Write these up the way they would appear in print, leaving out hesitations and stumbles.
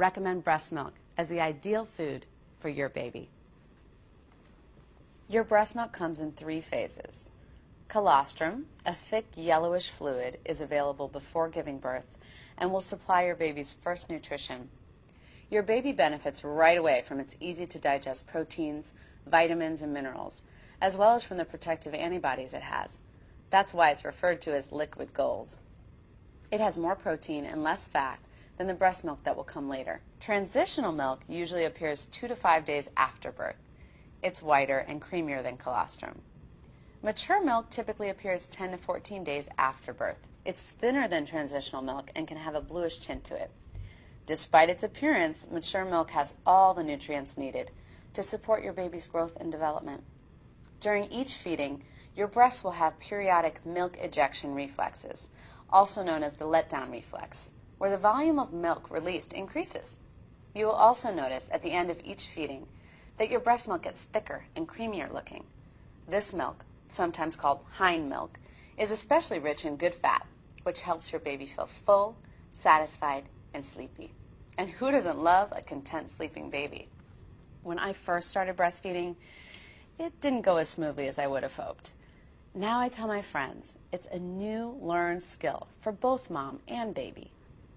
recommend breast milk as the ideal food for your baby. Your breast milk comes in 3 phases. Colostrum, a thick yellowish fluid, is available before giving birth and will supply your baby's first nutrition. Your baby benefits right away from its easy-to-digest proteins, vitamins, and minerals, as well as from the protective antibodies it has. That's why it's referred to as liquid gold. It has more protein and less fat than the breast milk that will come later. Transitional milk usually appears 2 to 5 days after birth. It's whiter and creamier than colostrum. Mature milk typically appears 10 to 14 days after birth. It's thinner than transitional milk and can have a bluish tint to it. Despite its appearance, mature milk has all the nutrients needed to support your baby's growth and development. During each feeding, your breast will have periodic milk ejection reflexes, also known as the letdown reflex, where the volume of milk released increases. You will also notice at the end of each feeding that your breast milk gets thicker and creamier looking. This milk, sometimes called hind milk, is especially rich in good fat, which helps your baby feel full, satisfied, and sleepy. And who doesn't love a content sleeping baby? When I first started breastfeeding, it didn't go as smoothly as I would have hoped. Now I tell my friends it's a new learned skill for both mom and baby.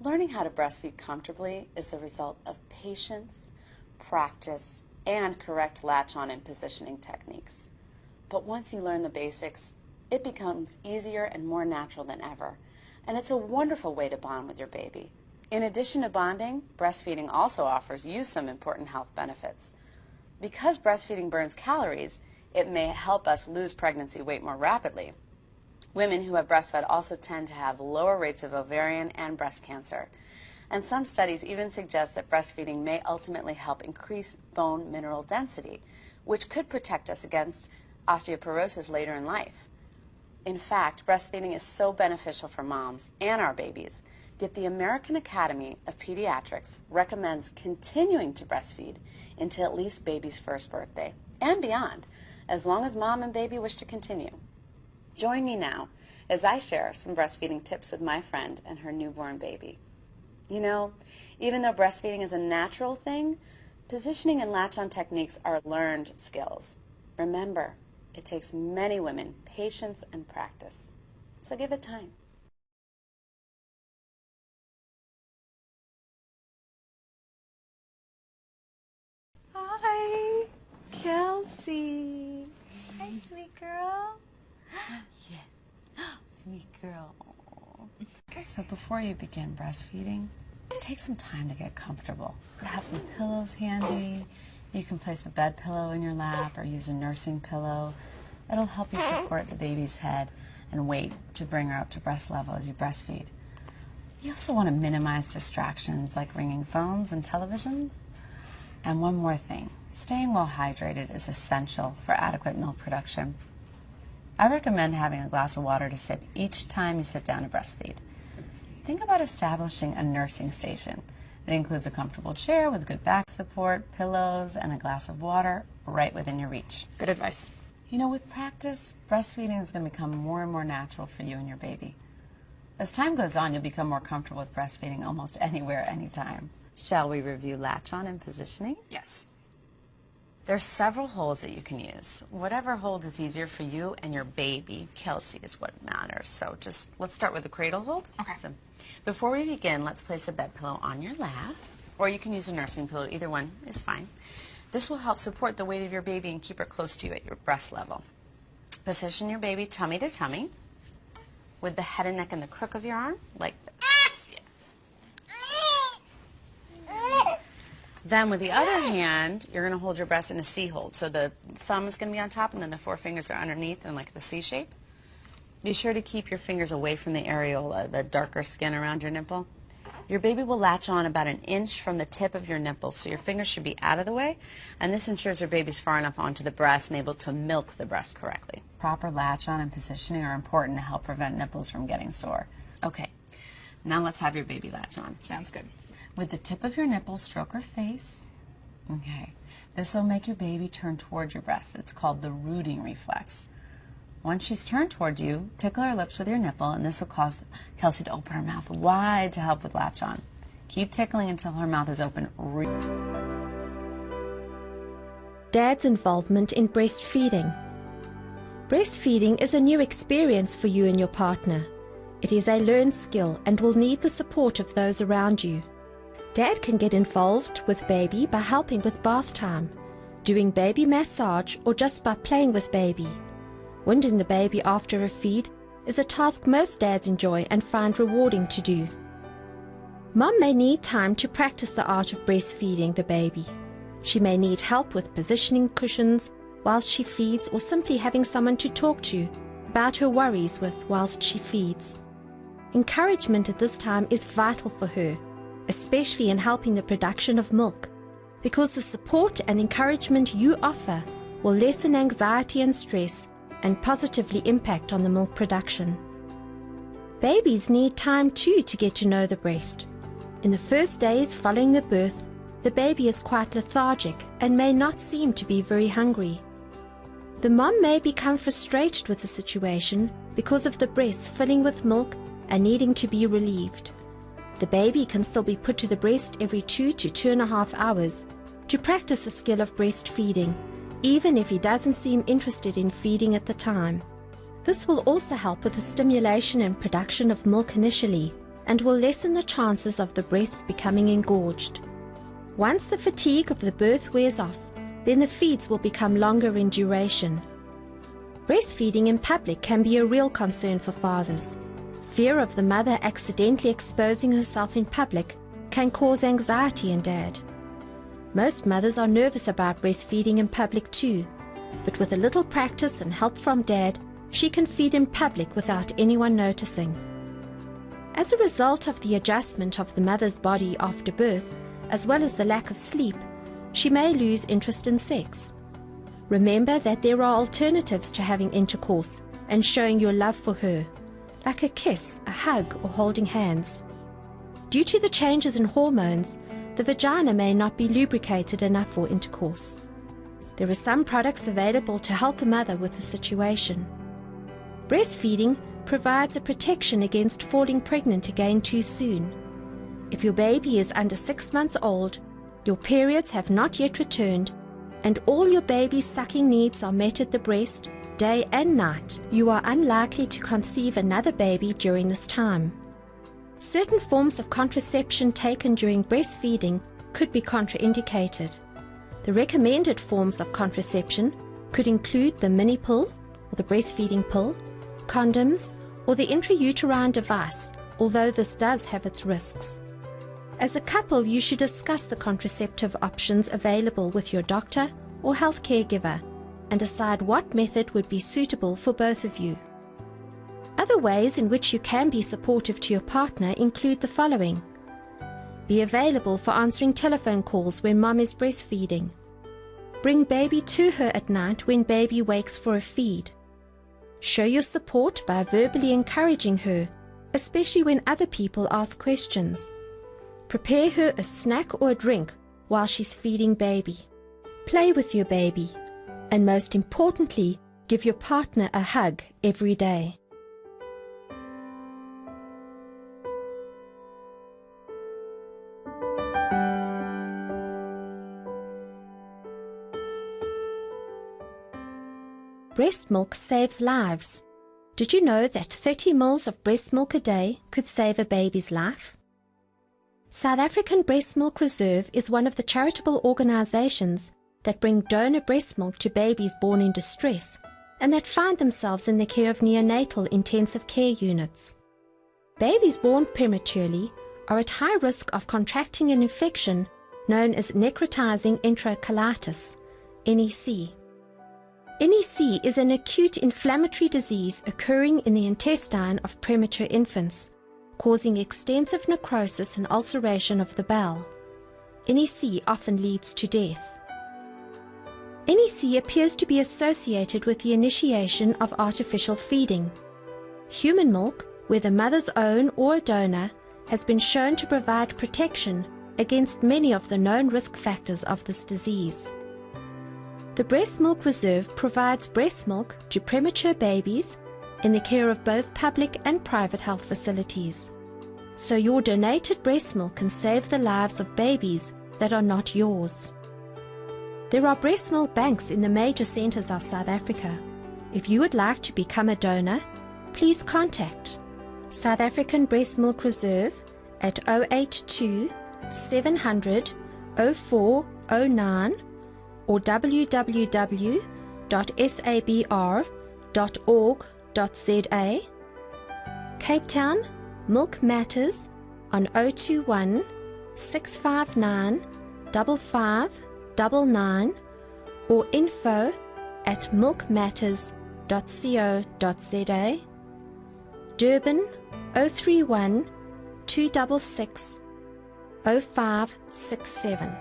Learning how to breastfeed comfortably is the result of patience, practice, and correct latch-on and positioning techniques. But once you learn the basics, it becomes easier and more natural than ever, and it's a wonderful way to bond with your baby. In addition to bonding, breastfeeding also offers you some important health benefits. Because breastfeeding burns calories, it may help us lose pregnancy weight more rapidly. Women who have breastfed also tend to have lower rates of ovarian and breast cancer. And some studies even suggest that breastfeeding may ultimately help increase bone mineral density, which could protect us against osteoporosis later in life. In fact, breastfeeding is so beneficial for moms and our babies, yet the American Academy of Pediatrics recommends continuing to breastfeed until at least baby's first birthday and beyond, as long as mom and baby wish to continue. Join me now as I share some breastfeeding tips with my friend and her newborn baby. You know, even though breastfeeding is a natural thing, positioning and latch-on techniques are learned skills. Remember, it takes many women patience and practice. So give it time. Hi, Kelsey. Hi, sweet girl. Yes, sweet girl. So before you begin breastfeeding, take some time to get comfortable. Have some pillows handy. You can place a bed pillow in your lap or use a nursing pillow. It'll help you support the baby's head and weight to bring her up to breast level as you breastfeed. You also want to minimize distractions like ringing phones and televisions. And one more thing, staying well hydrated is essential for adequate milk production. I recommend having a glass of water to sip each time you sit down to breastfeed. Think about establishing a nursing station. It includes a comfortable chair with good back support, pillows, and a glass of water right within your reach. Good advice. You know, with practice, breastfeeding is going to become more and more natural for you and your baby. As time goes on, you'll become more comfortable with breastfeeding almost anywhere, anytime. Shall we review latch-on and positioning? Yes. There's several holds that you can use. Whatever hold is easier for you and your baby, Kelsey, is what matters. So just let's start with the cradle hold. Okay. So before we begin, let's place a bed pillow on your lap, or you can use a nursing pillow. Either one is fine. This will help support the weight of your baby and keep her close to you at your breast level. Position your baby tummy to tummy with the head and neck in the crook of your arm, like this. Yeah. Then with the other hand, you're going to hold your breast in a C hold. So the thumb is going to be on top and then the 4 fingers are underneath in like the C shape. Be sure to keep your fingers away from the areola, the darker skin around your nipple. Your baby will latch on about an inch from the tip of your nipple, so your fingers should be out of the way, and this ensures your baby's far enough onto the breast and able to milk the breast correctly. Proper latch on and positioning are important to help prevent nipples from getting sore. Okay, now let's have your baby latch on. Sounds good. With the tip of your nipple, stroke her face. Okay, this will make your baby turn towards your breast. It's called the rooting reflex. Once she's turned toward you, tickle her lips with your nipple, and this will cause Kelsey to open her mouth wide to help with latch on. Keep tickling until her mouth is open. Dad's involvement in breastfeeding. Breastfeeding is a new experience for you and your partner. It is a learned skill and will need the support of those around you. Dad can get involved with baby by helping with bath time, doing baby massage, or just by playing with baby. Winding the baby after a feed is a task most dads enjoy and find rewarding to do. Mom may need time to practice the art of breastfeeding the baby. She may need help with positioning cushions whilst she feeds, or simply having someone to talk to about her worries with whilst she feeds. Encouragement at this time is vital for her, especially in helping the production of milk, because the support and encouragement you offer will lessen anxiety and stress and positively impact on the milk production. Babies need time too to get to know the breast. In the first days following the birth, the baby is quite lethargic and may not seem to be very hungry. The mom may become frustrated with the situation because of the breast filling with milk and needing to be relieved. The baby can still be put to the breast every 2 to 2.5 hours to practice the skill of breastfeeding, even if he doesn't seem interested in feeding at the time. This will also help with the stimulation and production of milk initially, and will lessen the chances of the breasts becoming engorged. Once the fatigue of the birth wears off, then the feeds will become longer in duration. Breastfeeding in public can be a real concern for fathers. Fear of the mother accidentally exposing herself in public can cause anxiety in dad. Most mothers are nervous about breastfeeding in public too, but with a little practice and help from dad, she can feed in public without anyone noticing. As a result of the adjustment of the mother's body after birth, as well as the lack of sleep, she may lose interest in sex. Remember that there are alternatives to having intercourse and showing your love for her, like a kiss, a hug, or holding hands. Due to the changes in hormones, the vagina may not be lubricated enough for intercourse. There are some products available to help the mother with the situation. Breastfeeding provides a protection against falling pregnant again too soon. If your baby is under 6 months old, your periods have not yet returned, and all your baby's sucking needs are met at the breast, day and night, you are unlikely to conceive another baby during this time. Certain forms of contraception taken during breastfeeding could be contraindicated. The recommended forms of contraception could include the mini pill or the breastfeeding pill, condoms, or the intrauterine device, although this does have its risks. As a couple, you should discuss the contraceptive options available with your doctor or health caregiver and decide what method would be suitable for both of you. Other ways in which you can be supportive to your partner include the following. Be available for answering telephone calls when mom is breastfeeding. Bring baby to her at night when baby wakes for a feed. Show your support by verbally encouraging her, especially when other people ask questions. Prepare her a snack or a drink while she's feeding baby. Play with your baby. And most importantly, give your partner a hug every day. Breast milk saves lives. Did you know that 30 ml of breast milk a day could save a baby's life? South African Breast Milk Reserve is one of the charitable organizations that bring donor breast milk to babies born in distress and that find themselves in the care of neonatal intensive care units. Babies born prematurely are at high risk of contracting an infection known as necrotizing enterocolitis, NEC. NEC is an acute inflammatory disease occurring in the intestine of premature infants, causing extensive necrosis and ulceration of the bowel. NEC often leads to death. NEC appears to be associated with the initiation of artificial feeding. Human milk, whether mother's own or a donor, has been shown to provide protection against many of the known risk factors of this disease. The Breast Milk Reserve provides breast milk to premature babies in the care of both public and private health facilities. so your donated breast milk can save the lives of babies that are not yours. There are breast milk banks in the major centres of South Africa. If you would like to become a donor, please contact South African Breast Milk Reserve at 082 700 0409 or www.sabr.org.za. Cape Town, Milk Matters on 021 659 5599 or info@milkmatters.co.za. Durban 031 266 0567.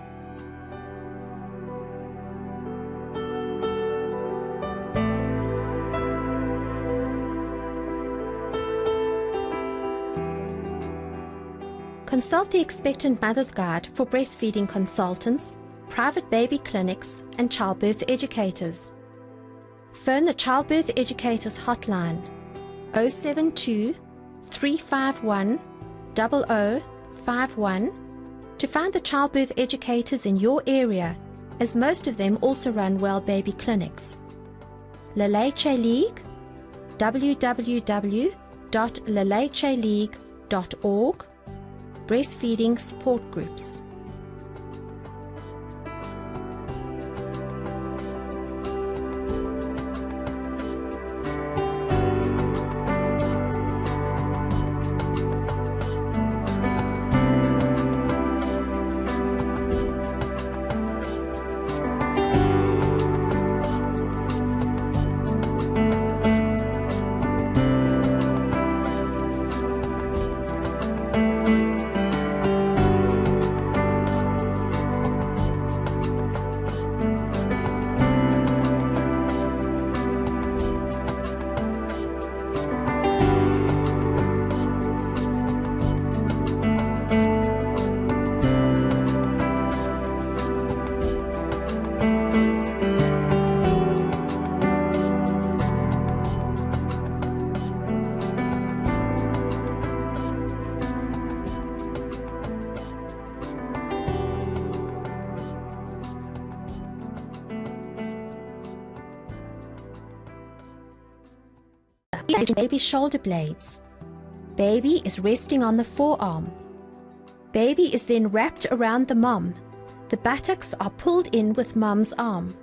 Consult the Expectant Mother's Guide for breastfeeding consultants, private baby clinics and childbirth educators. Phone the Childbirth Educators Hotline 072 351 0051 to find the childbirth educators in your area, as most of them also run well baby clinics. Leleche League, www.lelecheleague.org, breastfeeding support groups. Baby shoulder blades. Baby is resting on the forearm. Baby is then wrapped around the mom. The buttocks are pulled in with mom's arm.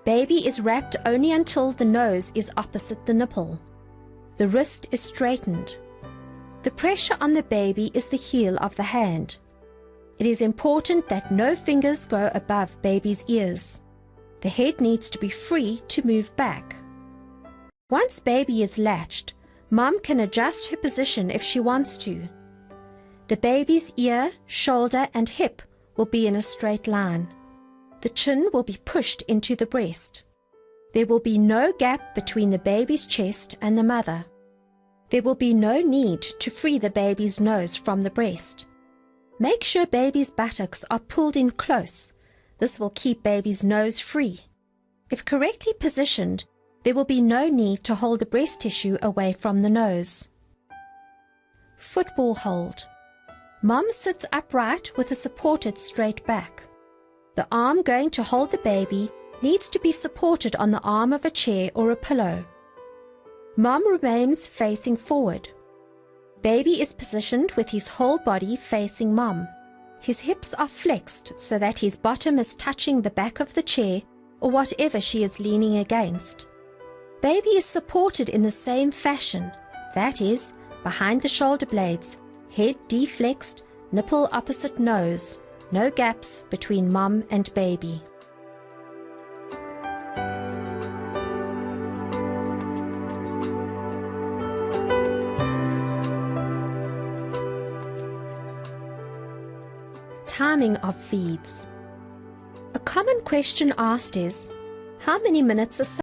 Baby is wrapped only until the nose is opposite the nipple. The wrist is straightened. The pressure on the baby is the heel of the hand. It is important that no fingers go above baby's ears. The head needs to be free to move back. Once baby is latched, mom can adjust her position if she wants to. The baby's ear, shoulder and hip will be in a straight line. The chin will be pushed into the breast. There will be no gap between the baby's chest and the mother. There will be no need to free the baby's nose from the breast. Make sure baby's buttocks are pulled in close. This will keep baby's nose free. If correctly positioned, there will be no need to hold the breast tissue away from the nose. Football hold. Mom sits upright with a supported straight back. The arm going to hold the baby needs to be supported on the arm of a chair or a pillow. Mom remains facing forward. Baby is positioned with his whole body facing mom. His hips are flexed so that his bottom is touching the back of the chair or whatever she is leaning against. Baby is supported in the same fashion, that is, behind the shoulder blades, head deflexed, nipple opposite nose, no gaps between mom and baby. Timing of feeds. A common question asked is, how many minutes a